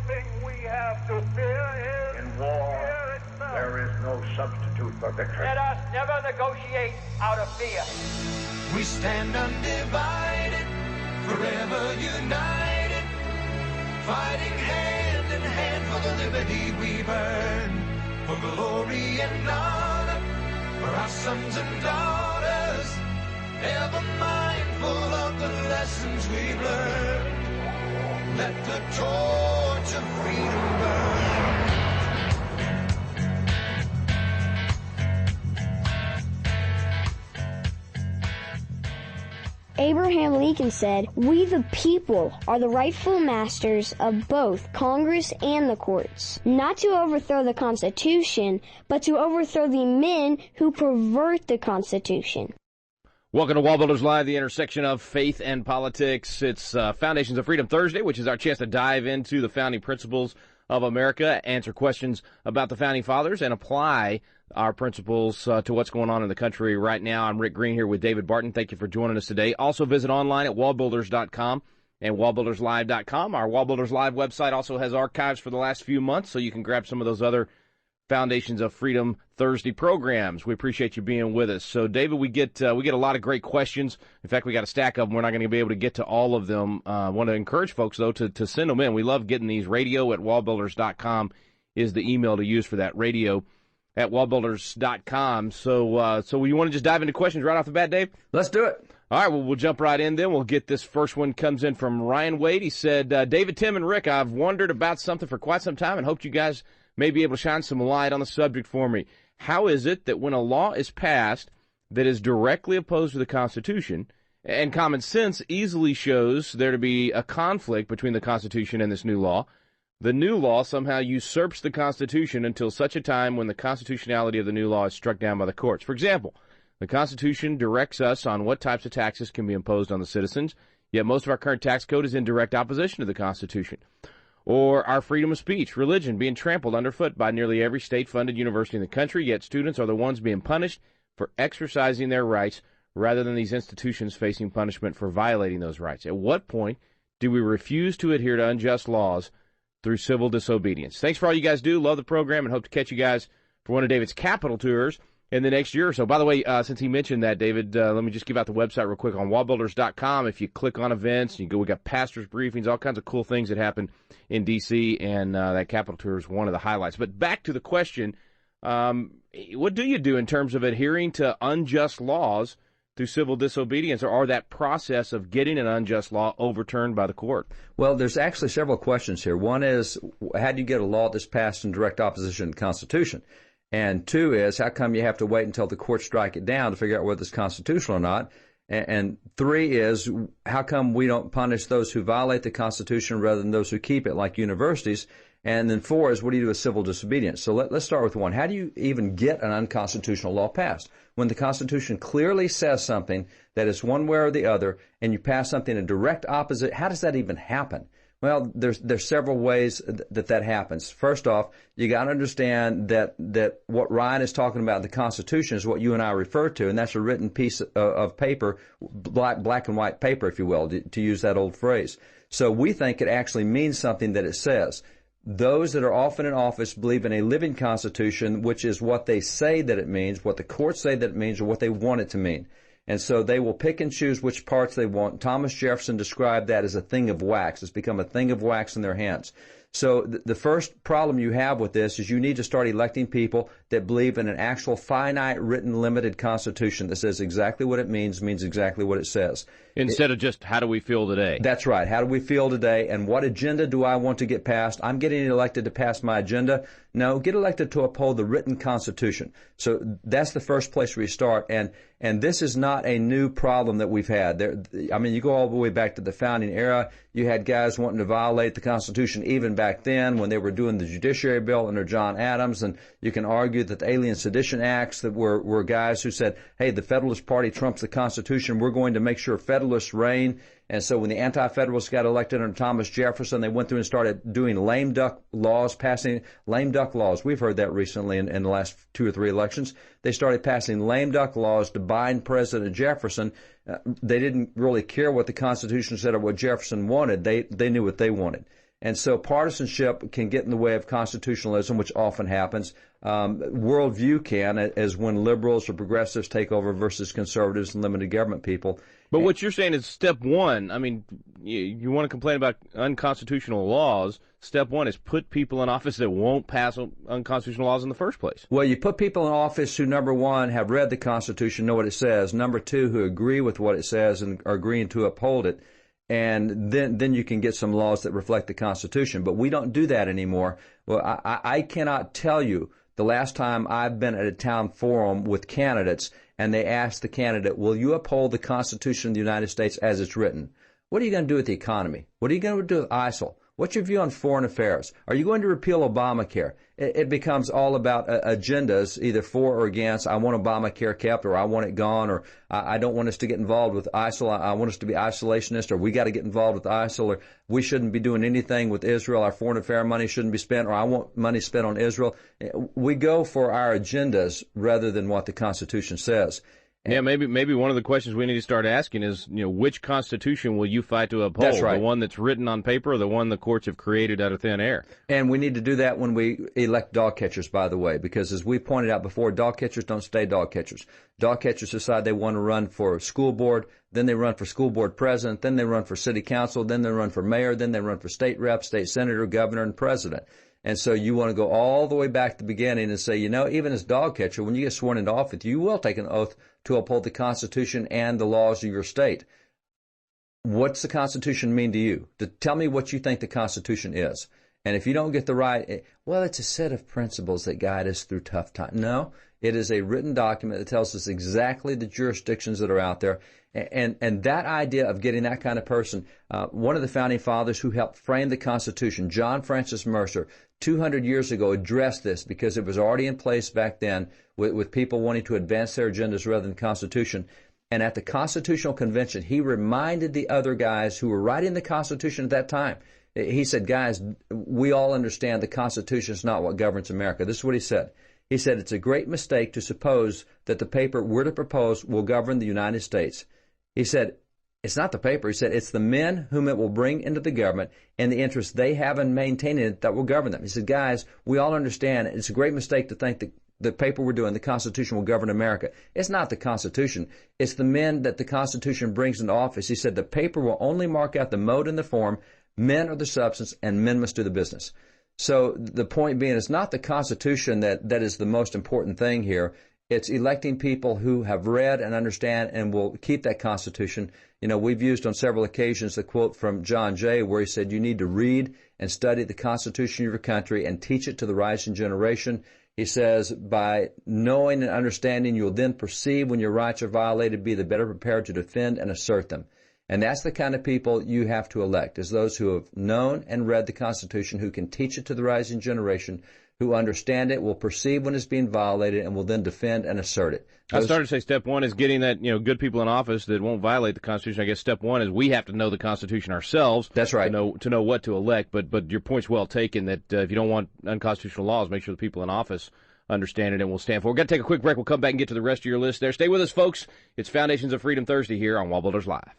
thing we have to fear is in war. fear itself. There is no substitute for victory. Let us never negotiate out of fear. We stand undivided, forever united, fighting hand in hand for the liberty we burn, for glory and honor, for our sons and daughters, ever mindful of the lessons we've learned. Let the torch of freedom burn. Abraham Lincoln said, "We the people are the rightful masters of both Congress and the courts, not to overthrow the Constitution, but to overthrow the men who pervert the Constitution." Welcome to WallBuilders Live, the intersection of faith and politics. It's Foundations of Freedom Thursday, which is our chance to dive into the founding principles of America, answer questions about the Founding Fathers, and apply our principles to what's going on in the country right now. I'm Rick Green here with David Barton. Thank you for joining us today. Also visit online at wallbuilders.com and wallbuilderslive.com. Our WallBuilders Live website also has archives for the last few months, so you can grab some of those other Foundations of Freedom Thursday programs. We appreciate you being with us. So, David, we get a lot of great questions. In fact, we got a stack of them. We're not going to be able to get to all of them. I want to encourage folks, though, to send them in. We love getting these. Radio at wallbuilders.com is the email to use for that. Radio at wallbuilders.com. So we want to just dive into questions right off the bat, Dave? Let's do it. All right, well, we'll jump right in then. We'll get this first one. Comes in from Ryan Wade. He said, David, Tim, and Rick, I've wondered about something for quite some time and hoped you guys may be able to shine some light on the subject for me. How is it that when a law is passed that is directly opposed to the Constitution, and common sense easily shows there to be a conflict between the Constitution and this new law, the new law somehow usurps the Constitution until such a time when the constitutionality of the new law is struck down by the courts? For example, the Constitution directs us on what types of taxes can be imposed on the citizens, yet most of our current tax code is in direct opposition to the Constitution. Or our freedom of speech, religion being trampled underfoot by nearly every state-funded university in the country, yet students are the ones being punished for exercising their rights rather than these institutions facing punishment for violating those rights. At what point do we refuse to adhere to unjust laws through civil disobedience? Thanks for all you guys do. Love the program and hope to catch you guys for one of David's Capitol tours in the next year or so. By the way, since he mentioned that, David, let me just give out the website real quick on wallbuilders.com. If you click on events, we got pastors' briefings, all kinds of cool things that happen in D.C., and that Capitol tour is one of the highlights. But back to the question, what do you do in terms of adhering to unjust laws through civil disobedience, or that process of getting an unjust law overturned by the court? Well, there's actually several questions here. One is, how do you get a law that's passed in direct opposition to the Constitution? And two is, how come you have to wait until the courts strike it down to figure out whether it's constitutional or not? And three is, how come we don't punish those who violate the Constitution rather than those who keep it, like universities? And then four is, what do you do with civil disobedience? So let's start with one. How do you even get an unconstitutional law passed? When the Constitution clearly says something that is one way or the other, and you pass something in direct opposite, how does that even happen? Well, there's several ways that happens. First off, you got to understand that what Ryan is talking about in the Constitution is what you and I refer to, and that's a written piece of paper, black and white paper, if you will, to use that old phrase. So we think it actually means something that it says. Those that are often in office believe in a living Constitution, which is what they say that it means, what the courts say that it means, or what they want it to mean. And so they will pick and choose which parts they want. Thomas Jefferson described that as a thing of wax. It's become a thing of wax in their hands. So the first problem you have with this is you need to start electing people that believe in an actual finite, written, limited Constitution that says exactly what it means exactly what it says. Instead of just, how do we feel today? That's right. How do we feel today, and what agenda do I want to get passed? I'm getting elected to pass my agenda. No, get elected to uphold the written Constitution. So that's the first place we start, and this is not a new problem that we've had. You go all the way back to the founding era. You had guys wanting to violate the Constitution even back then when they were doing the Judiciary Bill under John Adams, and you can argue that the Alien Sedition Acts that were guys who said, hey, the Federalist Party trumps the Constitution. We're going to make sure Federalists reign. And so when the Anti-Federalists got elected under Thomas Jefferson, they went through and started doing lame duck laws, passing lame duck laws. We've heard that recently in the last 2 or 3 elections. They started passing lame duck laws to bind President Jefferson. They didn't really care what the Constitution said or what Jefferson wanted. They knew what they wanted. And so partisanship can get in the way of constitutionalism, which often happens. Worldview can, as when liberals or progressives take over versus conservatives and limited government people. But what you're saying is step one. I mean, you want to complain about unconstitutional laws. Step one is put people in office that won't pass unconstitutional laws in the first place. Well, you put people in office who, number one, have read the Constitution, know what it says. Number two, who agree with what it says and are agreeing to uphold it. And then you can get some laws that reflect the Constitution. But we don't do that anymore. Well, I cannot tell you the last time I've been at a town forum with candidates and they asked the candidate, will you uphold the Constitution of the United States as it's written? What are you going to do with the economy? What are you going to do with ISIL? What's your view on foreign affairs? Are you going to repeal Obamacare? It becomes all about agendas, either for or against. I want Obamacare kept, or I want it gone, or I don't want us to get involved with ISIL. I want us to be isolationist, or we got to get involved with ISIL, or we shouldn't be doing anything with Israel. Our foreign affairs money shouldn't be spent, or I want money spent on Israel. We go for our agendas rather than what the Constitution says. Yeah, maybe one of the questions we need to start asking is, which Constitution will you fight to uphold? That's right. The one that's written on paper or the one the courts have created out of thin air? And we need to do that when we elect dog catchers, by the way, because as we pointed out before, dog catchers don't stay dog catchers. Dog catchers decide they want to run for school board, then they run for school board president, then they run for city council, then they run for mayor, then they run for state rep, state senator, governor, and president. And so you want to go all the way back to the beginning and say, even as dog catcher, when you get sworn into office, you will take an oath to uphold the Constitution and the laws of your state. What's the Constitution mean to you? Tell me what you think the Constitution is. And if you don't get the right, well, it's a set of principles that guide us through tough times. No, it is a written document that tells us exactly the jurisdictions that are out there. And that idea of getting that kind of person, one of the founding fathers who helped frame the Constitution, John Francis Mercer, 200 years ago addressed this because it was already in place back then with people wanting to advance their agendas rather than the Constitution. And at the Constitutional Convention, he reminded the other guys who were writing the Constitution at that time. He said, guys, we all understand the Constitution is not what governs America. This is what he said. He said, it's a great mistake to suppose that the paper we're to propose will govern the United States. He said, it's not the paper. He said, it's the men whom it will bring into the government and the interest they have in maintaining it that will govern them. He said, guys, we all understand it's a great mistake to think that the paper we're doing, the Constitution, will govern America. It's not the Constitution. It's the men that the Constitution brings into office. He said, the paper will only mark out the mode and the form. Men are the substance, and men must do the business. So the point being, it's not the Constitution that is the most important thing here. It's electing people who have read and understand and will keep that Constitution. We've used on several occasions the quote from John Jay where he said, you need to read and study the Constitution of your country and teach it to the rising generation. He says, by knowing and understanding, you'll then perceive when your rights are violated, be the better prepared to defend and assert them. And that's the kind of people you have to elect, is those who have known and read the Constitution, who can teach it to the rising generation, who understand it, will perceive when it's being violated, and will then defend and assert it. I started to say step one is getting that, good people in office that won't violate the Constitution. I guess step one is we have to know the Constitution ourselves. That's right. To know what to elect. But your point's well taken that if you don't want unconstitutional laws, make sure the people in office understand it and will stand for it. We're going to take a quick break. We'll come back and get to the rest of your list there. Stay with us, folks. It's Foundations of Freedom Thursday here on WallBuilders Live.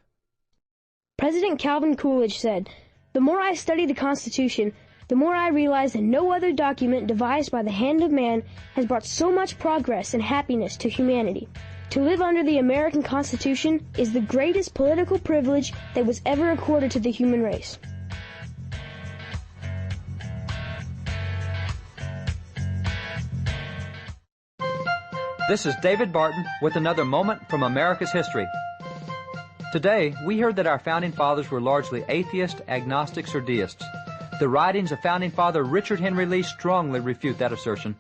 President Calvin Coolidge said, "The more I study the Constitution, the more I realize that no other document devised by the hand of man has brought so much progress and happiness to humanity. To live under the American Constitution is the greatest political privilege that was ever accorded to the human race." This is David Barton with another moment from America's history. Today, we heard that our Founding Fathers were largely atheists, agnostics, or deists. The writings of Founding Father Richard Henry Lee strongly refute that assertion.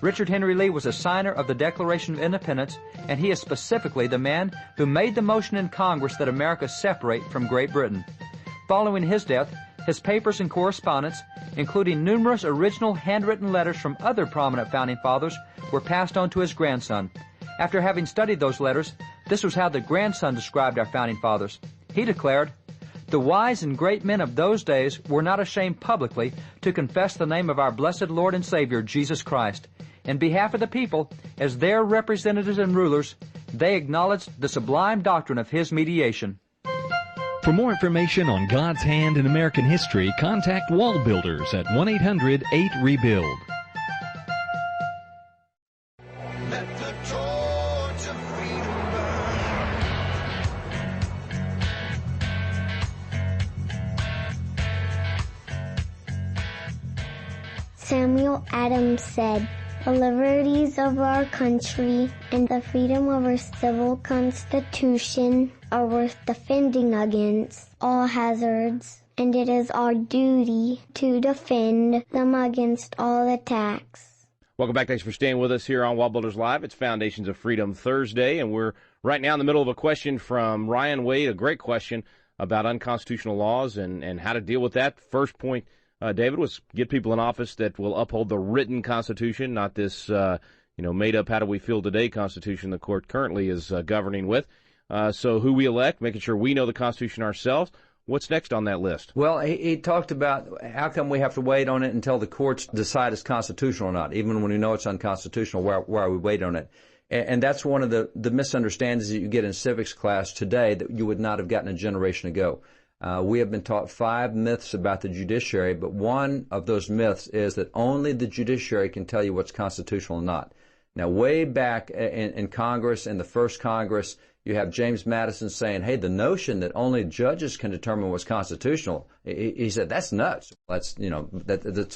Richard Henry Lee was a signer of the Declaration of Independence, and he is specifically the man who made the motion in Congress that America separate from Great Britain. Following his death, his papers and correspondence, including numerous original handwritten letters from other prominent Founding Fathers, were passed on to his grandson. After having studied those letters, this was how the grandson described our Founding Fathers. He declared, "The wise and great men of those days were not ashamed publicly to confess the name of our blessed Lord and Savior, Jesus Christ. In behalf of the people, as their representatives and rulers, they acknowledged the sublime doctrine of His mediation." For more information on God's hand in American history, contact WallBuilders at 1-800-8-REBUILD. Let the torch of freedom burn. Samuel Adams said, "The liberties of our country and the freedom of our civil constitution are worth defending against all hazards, and it is our duty to defend them against all attacks." Welcome back. Thanks for staying with us here on WallBuilders Live. It's Foundations of Freedom Thursday, and we're right now in the middle of a question from Ryan Wade, a great question about unconstitutional laws and how to deal with that. First point, David, was get people in office that will uphold the written Constitution, not this, made-up how do we feel today Constitution the court currently is governing with. So who we elect, making sure we know the Constitution ourselves. What's next on that list? Well, he talked about how come we have to wait on it until the courts decide it's constitutional or not, even when we know it's unconstitutional. Why are we waiting on it? And that's one of the misunderstandings that you get in civics class today that you would not have gotten a generation ago. We have been taught 5 myths about the judiciary, but one of those myths is that only the judiciary can tell you what's constitutional or not. Now, way back in Congress, in the first Congress, you have James Madison saying, hey, the notion that only judges can determine what's constitutional, he said, that's nuts. That's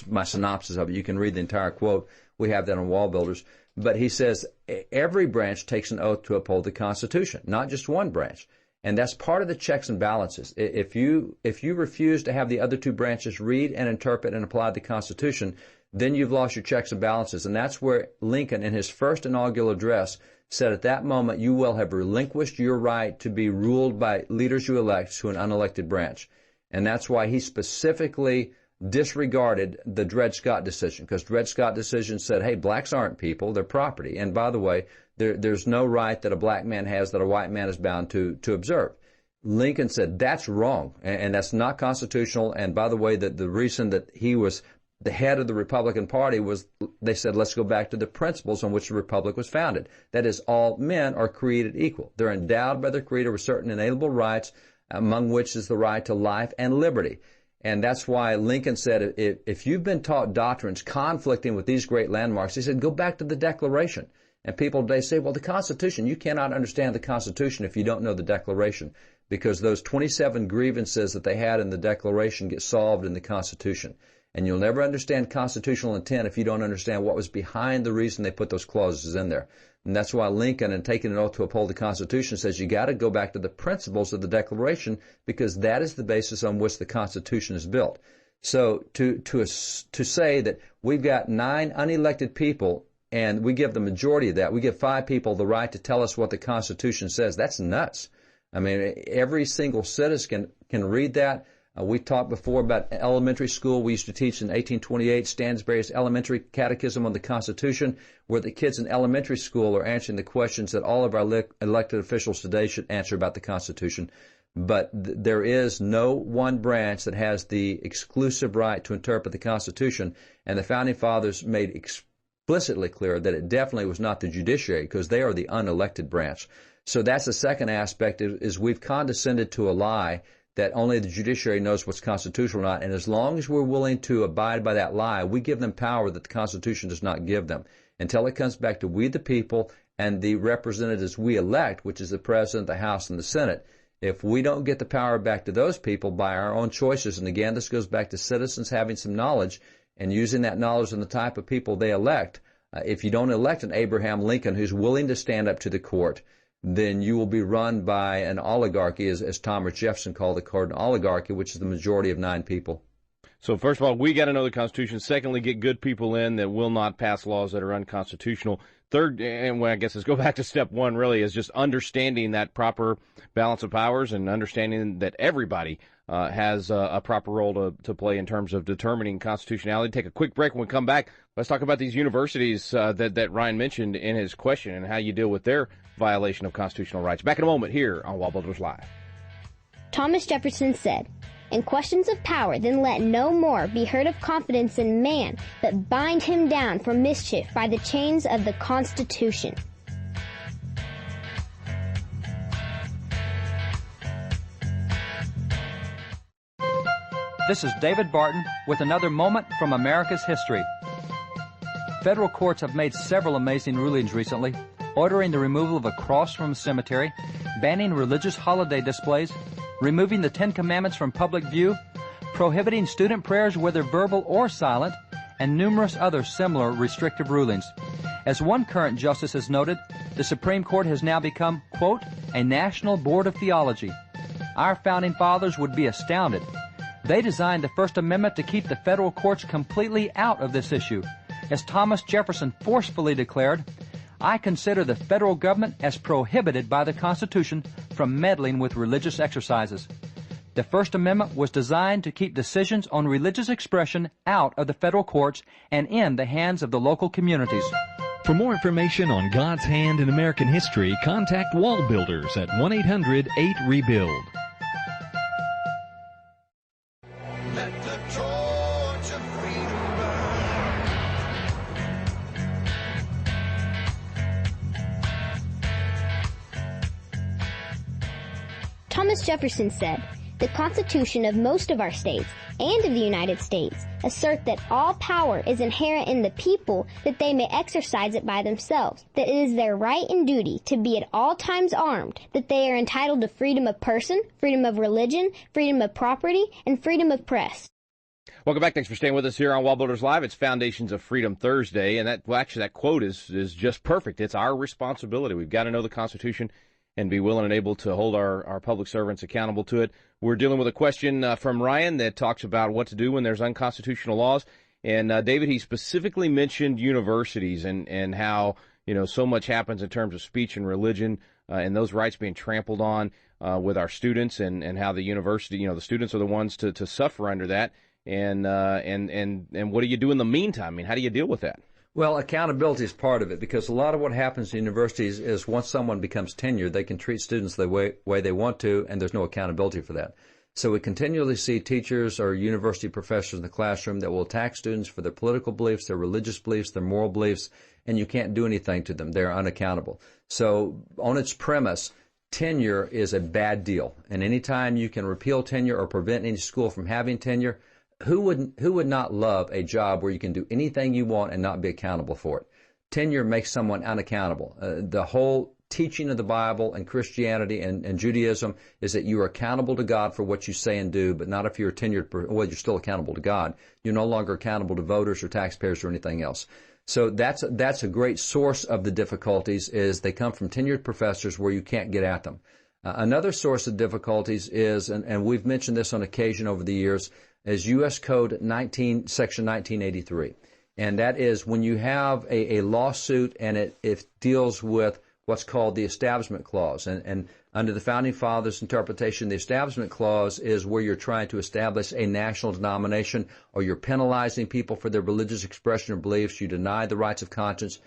my synopsis of it. You can read the entire quote. We have that on WallBuilders. But he says every branch takes an oath to uphold the Constitution, not just one branch. And that's part of the checks and balances. If you refuse to have the other 2 branches read and interpret and apply the Constitution, then you've lost your checks and balances. And that's where Lincoln, in his first inaugural address, said at that moment you will have relinquished your right to be ruled by leaders you elect to an unelected branch. And that's why he specifically disregarded the Dred Scott decision, because Dred Scott decision said, hey, blacks aren't people, they're property. And by the way, there's no right that a black man has that a white man is bound to observe. Lincoln said that's wrong, and that's not constitutional. And by the way, the reason that he was the head of the Republican Party was they said, let's go back to the principles on which the Republic was founded. That is, all men are created equal. They're endowed by their Creator with certain inalienable rights, among which is the right to life and liberty. And that's why Lincoln said, if you've been taught doctrines conflicting with these great landmarks, he said, go back to the Declaration. And people today say, well, the Constitution, you cannot understand the Constitution if you don't know the Declaration, because those 27 grievances that they had in the Declaration get solved in the Constitution. And you'll never understand constitutional intent if you don't understand what was behind the reason they put those clauses in there. And that's why Lincoln, in taking an oath to uphold the Constitution, says you got to go back to the principles of the Declaration, because that is the basis on which the Constitution is built. So to say that we've got 9 unelected people and we give the majority of that, we give 5 people the right to tell us what the Constitution says, that's nuts. I mean, every single citizen can read that. We talked before about elementary school. We used to teach in 1828 Stansbury's Elementary Catechism on the Constitution, where the kids in elementary school are answering the questions that all of our elected officials today should answer about the Constitution. But there is no one branch that has the exclusive right to interpret the Constitution, and the Founding Fathers made explicitly clear that it definitely was not the judiciary, because they are the unelected branch. So that's the second aspect, is we've condescended to a lie that only the judiciary knows what's constitutional or not. And as long as we're willing to abide by that lie, we give them power that the Constitution does not give them, until it comes back to we the people and the representatives we elect, which is the President, the House, and the Senate. If we don't get the power back to those people by our own choices, and again, this goes back to citizens having some knowledge and using that knowledge and the type of people they elect, if you don't elect an Abraham Lincoln who's willing to stand up to the court, then you will be run by an oligarchy, as Thomas Jefferson called the court, an oligarchy, which is the majority of 9 people. So first of all, we got to know the Constitution. Secondly, get good people in that will not pass laws that are unconstitutional. Third, and I guess let's go back to step 1, really, is just understanding that proper balance of powers and understanding that everybody has a proper role to play in terms of determining constitutionality. Take a quick break. When we come back, let's talk about these universities that Ryan mentioned in his question and how you deal with their violation of constitutional rights. Back in a moment here on WallBuilders Live. Thomas Jefferson said, "In questions of power, then let no more be heard of confidence in man, but bind him down for mischief by the chains of the Constitution." This is David Barton with another moment from America's history. Federal courts have made several amazing rulings recently, ordering the removal of a cross from a cemetery, banning religious holiday displays, removing the Ten Commandments from public view, prohibiting student prayers whether verbal or silent, and numerous other similar restrictive rulings. As one current justice has noted, the Supreme Court has now become, quote, a national board of theology. Our founding fathers would be astounded. They designed the First Amendment to keep the federal courts completely out of this issue. As Thomas Jefferson forcefully declared, I consider the federal government as prohibited by the Constitution from meddling with religious exercises. The First Amendment was designed to keep decisions on religious expression out of the federal courts and in the hands of the local communities. For more information on God's hand in American history, contact WallBuilders at 1-800-8REBUILD. Let the torch of freedom burn. Thomas Jefferson said, "The Constitution of most of our states and of the United States assert that all power is inherent in the people, that they may exercise it by themselves, that it is their right and duty to be at all times armed, that they are entitled to freedom of person, freedom of religion, freedom of property, and freedom of press." Welcome back. Thanks for staying with us here on WallBuilders Live. It's Foundations of Freedom Thursday, and that quote is just perfect. It's our responsibility. We've got to know the Constitution and be willing and able to hold our public servants accountable to it. We're dealing with a question from Ryan that talks about what to do when there's unconstitutional laws. And David, he specifically mentioned universities and how, so much happens in terms of speech and religion and those rights being trampled on with our students, and how the university, the students are the ones to suffer under that. And what do you do in the meantime? I mean, how do you deal with that? Well, accountability is part of it, because a lot of what happens in universities is once someone becomes tenured, they can treat students the way they want to, and there's no accountability for that. So we continually see teachers or university professors in the classroom that will attack students for their political beliefs, their religious beliefs, their moral beliefs, and you can't do anything to them. They're unaccountable. So on its premise, tenure is a bad deal. And anytime you can repeal tenure or prevent any school from having tenure, who would not love a job where you can do anything you want and not be accountable for it? Tenure makes someone unaccountable. The whole teaching of the Bible and Christianity and Judaism is that you are accountable to God for what you say and do, but not if you're tenured. Well, you're still accountable to God. You're no longer accountable to voters or taxpayers or anything else. So that's a great source of the difficulties, is they come from tenured professors where you can't get at them. Another source of difficulties is, and we've mentioned this on occasion over the years, is U.S. Code Section 1983. And that is when you have a lawsuit and it deals with what's called the Establishment Clause. And under the Founding Fathers' interpretation, the Establishment Clause is where you're trying to establish a national denomination, or you're penalizing people for their religious expression or beliefs. You deny the rights of conscience.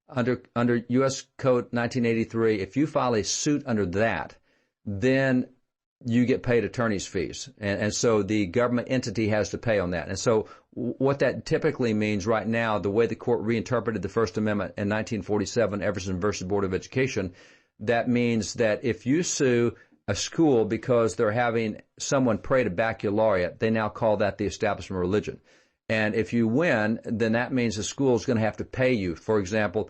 Under U.S. Code 1983, if you file a suit under that, then you get paid attorney's fees. And so the government entity has to pay on that. And so what that typically means right now, the way the court reinterpreted the First Amendment in 1947, Everson versus Board of Education, that means that if you sue a school because they're having someone pray to baccalaureate, they now call that the establishment religion. And if you win, then that means the school is going to have to pay you. For example,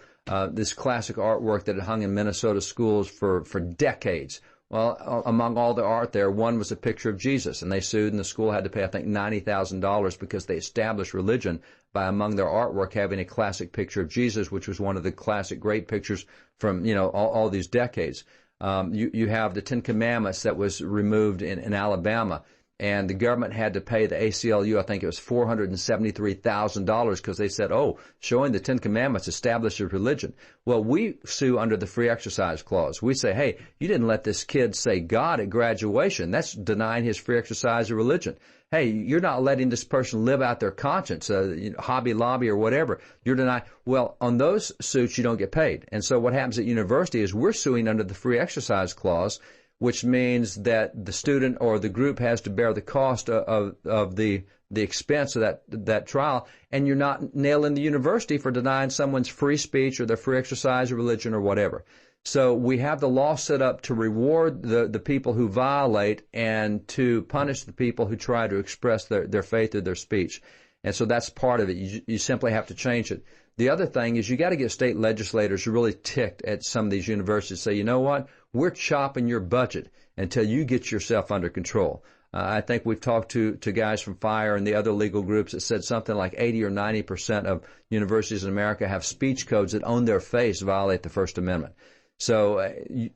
this classic artwork that had hung in Minnesota schools for decades. Well, among all the art there, one was a picture of Jesus, and they sued, and the school had to pay, I think, $90,000 because they established religion by, among their artwork, having a classic picture of Jesus, which was one of the classic great pictures from, all these decades. You have the Ten Commandments that was removed in Alabama, and the government had to pay the ACLU, I think it was $473,000, because they said, showing the Ten Commandments establishes religion. Well, we sue under the Free Exercise Clause. We say, hey, you didn't let this kid say God at graduation. That's denying his free exercise of religion. Hey, you're not letting this person live out their conscience, Hobby Lobby or whatever. You're denying. Well, on those suits, you don't get paid. And so what happens at university is we're suing under the Free Exercise Clause, which means that the student or the group has to bear the cost of the expense of that trial, and you're not nailing the university for denying someone's free speech or their free exercise of religion or whatever. So we have the law set up to reward the people who violate and to punish the people who try to express their faith or their speech. And so that's part of it. You simply have to change it. The other thing is you got to get state legislators really ticked at some of these universities. Say, you know what? We're chopping your budget until you get yourself under control. I think we've talked to guys from FIRE and the other legal groups that said something like 80 or 90% of universities in America have speech codes that on their face violate the First Amendment. So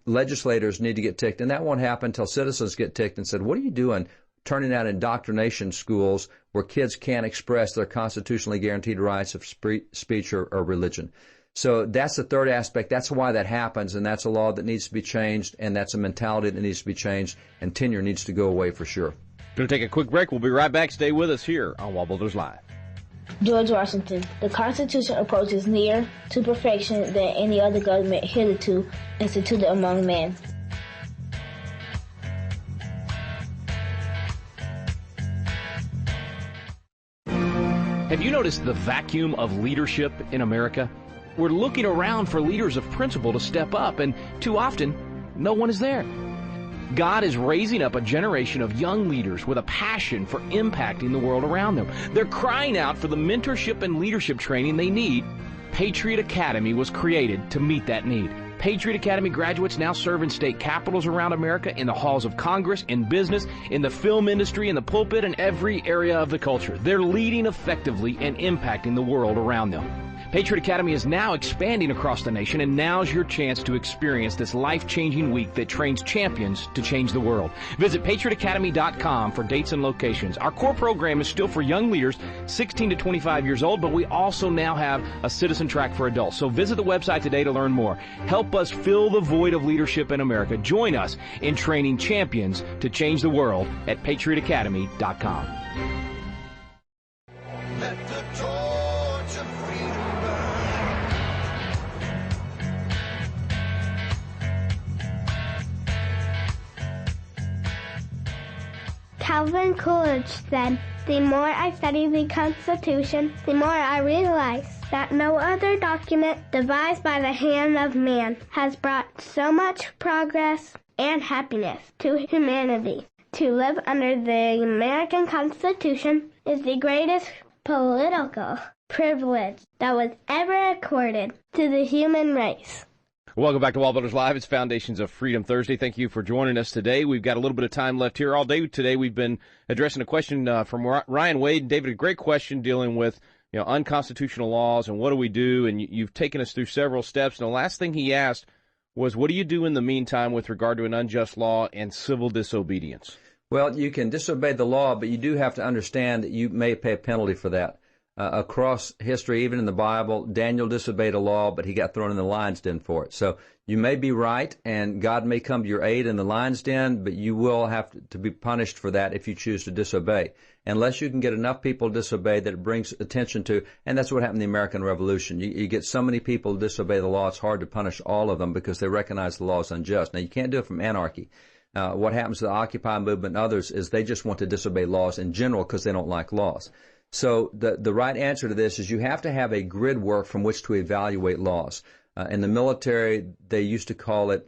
legislators need to get ticked, and that won't happen until citizens get ticked and said, what are you doing turning out indoctrination schools where kids can't express their constitutionally guaranteed rights of speech or religion? So that's the third aspect. That's why that happens, and that's a law that needs to be changed, and that's a mentality that needs to be changed, and tenure needs to go away for sure. Going to take a quick break. We'll be right back. Stay with us here on WallBuilders Live. George Washington. The Constitution approaches nearer to perfection than any other government hitherto instituted among men. Have you noticed the vacuum of leadership in America? We're looking around for leaders of principle to step up, and too often, no one is there. God is raising up a generation of young leaders with a passion for impacting the world around them. They're crying out for the mentorship and leadership training they need. Patriot Academy was created to meet that need. Patriot Academy graduates now serve in state capitals around America, in the halls of Congress, in business, in the film industry, in the pulpit, and every area of the culture. They're leading effectively and impacting the world around them. Patriot Academy is now expanding across the nation, and now's your chance to experience this life-changing week that trains champions to change the world. Visit patriotacademy.com for dates and locations. Our core program is still for young leaders 16 to 25 years old, but we also now have a citizen track for adults. So visit the website today to learn more. Help us fill the void of leadership in America. Join us in training champions to change the world at patriotacademy.com. Let the torch of freedom burn. Calvin Coolidge said, "The more I study the Constitution, the more I realize that no other document devised by the hand of man has brought so much progress and happiness to humanity. To live under the American Constitution is the greatest political privilege that was ever accorded to the human race." Welcome back to WallBuilders Live. It's Foundations of Freedom Thursday. Thank you for joining us today. We've got a little bit of time left here. All day today we've been addressing a question from Ryan Wade. David, a great question dealing with unconstitutional laws and what do we do? And you've taken us through several steps. And the last thing he asked was, what do you do in the meantime with regard to an unjust law and civil disobedience? Well, you can disobey the law, but you do have to understand that you may pay a penalty for that. Across history, even in the Bible, Daniel disobeyed a law, but he got thrown in the lion's den for it. So you may be right, and God may come to your aid in the lion's den, but you will have to be punished for that if you choose to disobey. Unless you can get enough people to disobey that it brings attention to, and that's what happened in the American Revolution. You get so many people to disobey the law, it's hard to punish all of them because they recognize the law is unjust. Now, you can't do it from anarchy. What happens to the Occupy movement and others is they just want to disobey laws in general because they don't like laws. So the right answer to this is you have to have a grid work from which to evaluate laws. In the military, they used to call it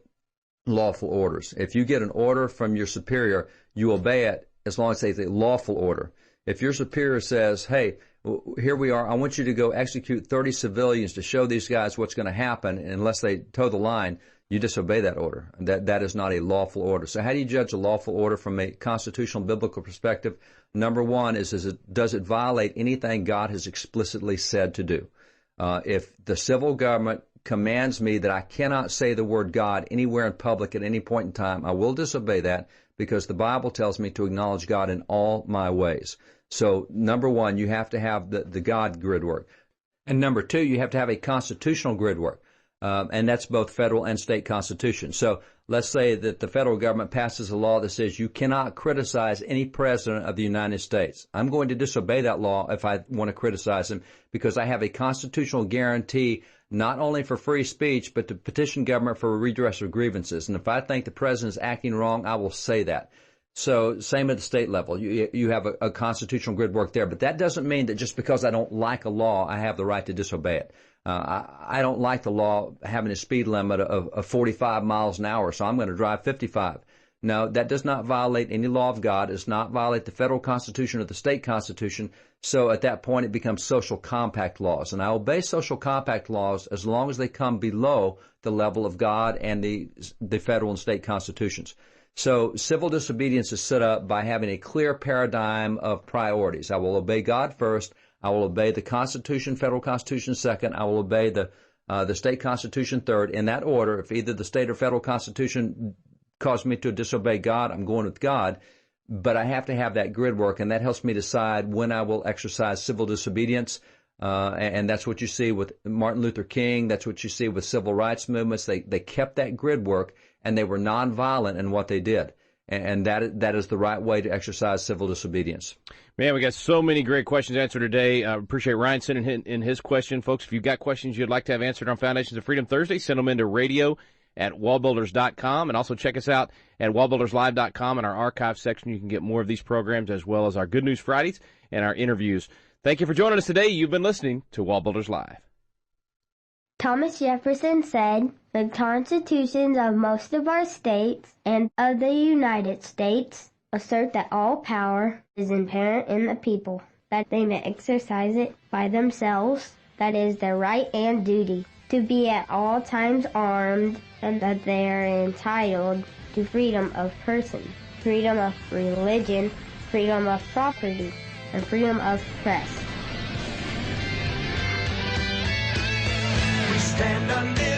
lawful orders. If you get an order from your superior, you obey it as long as it's a lawful order. If your superior says, hey, here we are, I want you to go execute 30 civilians to show these guys what's going to happen unless they toe the line, you disobey that order. That is not a lawful order. So how do you judge a lawful order from a constitutional biblical perspective? Number one is does it violate anything God has explicitly said to do? If the civil government commands me that I cannot say the word God anywhere in public at any point in time, I will disobey that because the Bible tells me to acknowledge God in all my ways. So number one, you have to have the God grid work. And number two, you have to have a constitutional grid work. And that's both federal and state constitution. So let's say that the federal government passes a law that says you cannot criticize any president of the United States. I'm going to disobey that law if I want to criticize him because I have a constitutional guarantee not only for free speech, but to petition government for redress of grievances. And if I think the president is acting wrong, I will say that. So same at the state level. You have a constitutional grid work there, but that doesn't mean that just because I don't like a law, I have the right to disobey it. I don't like the law having a speed limit of 45 miles an hour, so I'm going to drive 55. No, that does not violate any law of God. It does not violate the federal constitution or the state constitution. So at that point, it becomes social compact laws. And I obey social compact laws as long as they come below the level of God and the federal and state constitutions. So civil disobedience is set up by having a clear paradigm of priorities. I will obey God first. I will obey the Constitution, federal Constitution second. I will obey the state constitution third. In that order, if either the state or federal constitution cause me to disobey God, I'm going with God. But I have to have that grid work, and that helps me decide when I will exercise civil disobedience. And that's what you see with Martin Luther King. That's what you see with civil rights movements. They kept that grid work, and they were nonviolent in what they did. And that is the right way to exercise civil disobedience. Man, we got so many great questions answered today. I appreciate Ryan sending in his question. Folks, if you've got questions you'd like to have answered on Foundations of Freedom Thursday, send them into radio@wallbuilders.com, and also check us out at wallbuilderslive.com in our archive section. You can get more of these programs as well as our Good News Fridays and our interviews. Thank you for joining us today. You've been listening to WallBuilders Live. Thomas Jefferson said, "The constitutions of most of our states and of the United States assert that all power is inherent in the people, that they may exercise it by themselves, that is their right and duty, to be at all times armed, and that they are entitled to freedom of person, freedom of religion, freedom of property, and freedom of press." We stand undivided.